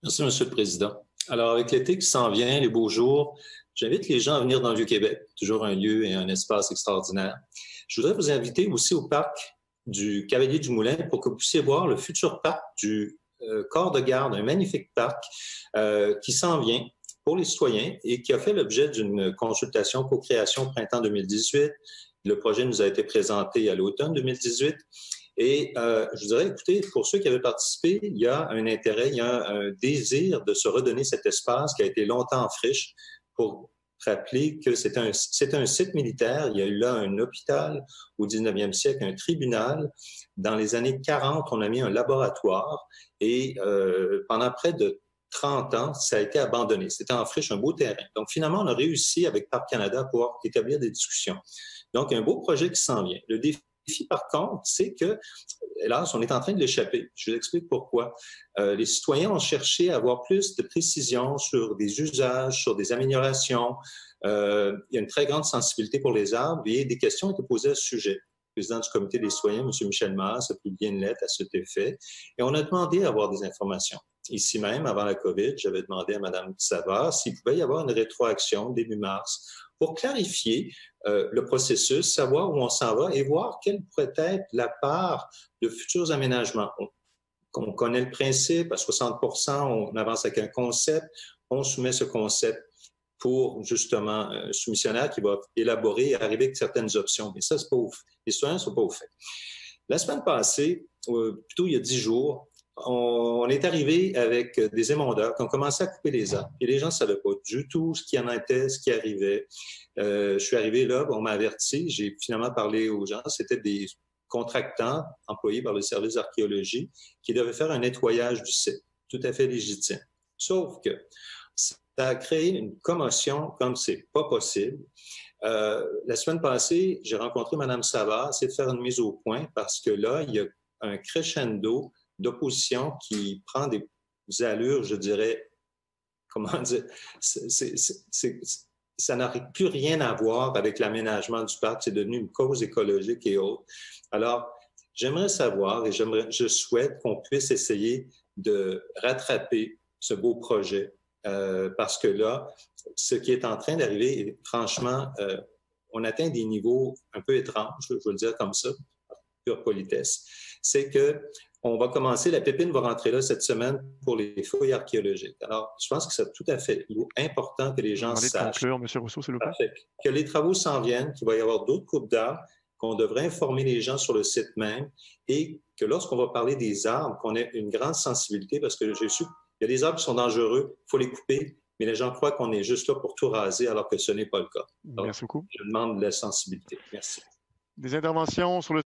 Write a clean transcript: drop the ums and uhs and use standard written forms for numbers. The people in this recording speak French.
Merci, Monsieur le Président. Alors, avec l'été qui s'en vient, les beaux jours, j'invite les gens à venir dans le Vieux-Québec, toujours un lieu et un espace extraordinaire. Je voudrais vous inviter aussi au parc du Cavalier du Moulin pour que vous puissiez voir le futur parc du corps de garde, un magnifique parc qui s'en vient pour les citoyens et qui a fait l'objet d'une consultation co-création printemps 2018. Le projet nous a été présenté à l'automne 2018. Et je vous dirais, écoutez, pour ceux qui avaient participé, il y a un intérêt, il y a un désir de se redonner cet espace qui a été longtemps en friche pour rappeler que c'est un site militaire. Il y a eu là un hôpital au 19e siècle, un tribunal. Dans les années 40, on a mis un laboratoire et pendant près de 30 ans, ça a été abandonné. C'était en friche, un beau terrain. Donc, finalement, on a réussi avec Parc Canada à pouvoir établir des discussions. Donc, un beau projet qui s'en vient. Le défi, par contre, c'est que, hélas, on est en train de l'échapper. Je vous explique pourquoi. Les citoyens ont cherché à avoir plus de précision sur des usages, sur des améliorations. Il y a une très grande sensibilité pour les arbres et des questions ont été posées à ce sujet. Le président du comité des citoyens, M. Michel Masse, a publié une lettre à cet effet et on a demandé à avoir des informations. Ici même, avant la COVID, j'avais demandé à Mme Savard s'il pouvait y avoir une rétroaction début mars pour clarifier le processus, savoir où on s'en va et voir quelle pourrait être la part de futurs aménagements. On connaît le principe, à 60 on avance avec un concept, on soumet ce concept pour justement un soumissionnaire qui va élaborer et arriver avec certaines options. Mais ça, c'est pas les citoyens ne sont pas au fait. La semaine passée, plutôt il y a 10 jours, on est arrivé avec des émondeurs qui ont commencé à couper les arbres. Et les gens ne savaient pas du tout ce qui en était, ce qui arrivait. Je suis arrivé là, on m'a averti, j'ai finalement parlé aux gens. C'était des contractants employés par le service d'archéologie qui devaient faire un nettoyage du site, tout à fait légitime. Sauf que ça a créé une commotion comme c'est pas possible. La semaine passée, j'ai rencontré Mme Savard, c'est de faire une mise au point parce que là, il y a un crescendo d'opposition qui prend des allures, je dirais, comment dire, ça n'a plus rien à voir avec l'aménagement du parc, c'est devenu une cause écologique et autres. Alors, j'aimerais savoir et je souhaite qu'on puisse essayer de rattraper ce beau projet parce que là, ce qui est en train d'arriver, franchement, on atteint des niveaux un peu étranges, je veux le dire comme ça, pure politesse, c'est que on va commencer, la pépine va rentrer là cette semaine pour les fouilles archéologiques. Alors, je pense que c'est tout à fait important que les gens sachent conclure, M. Rousseau, s'il vous plaît. Que les travaux s'en viennent, qu'il va y avoir d'autres coupes d'arbres, qu'on devrait informer les gens sur le site même et que lorsqu'on va parler des arbres, qu'on ait une grande sensibilité parce que j'ai su qu'il y a des arbres qui sont dangereux, il faut les couper, mais les gens croient qu'on est juste là pour tout raser alors que ce n'est pas le cas. Merci beaucoup. Je demande de la sensibilité. Merci. Des interventions sur le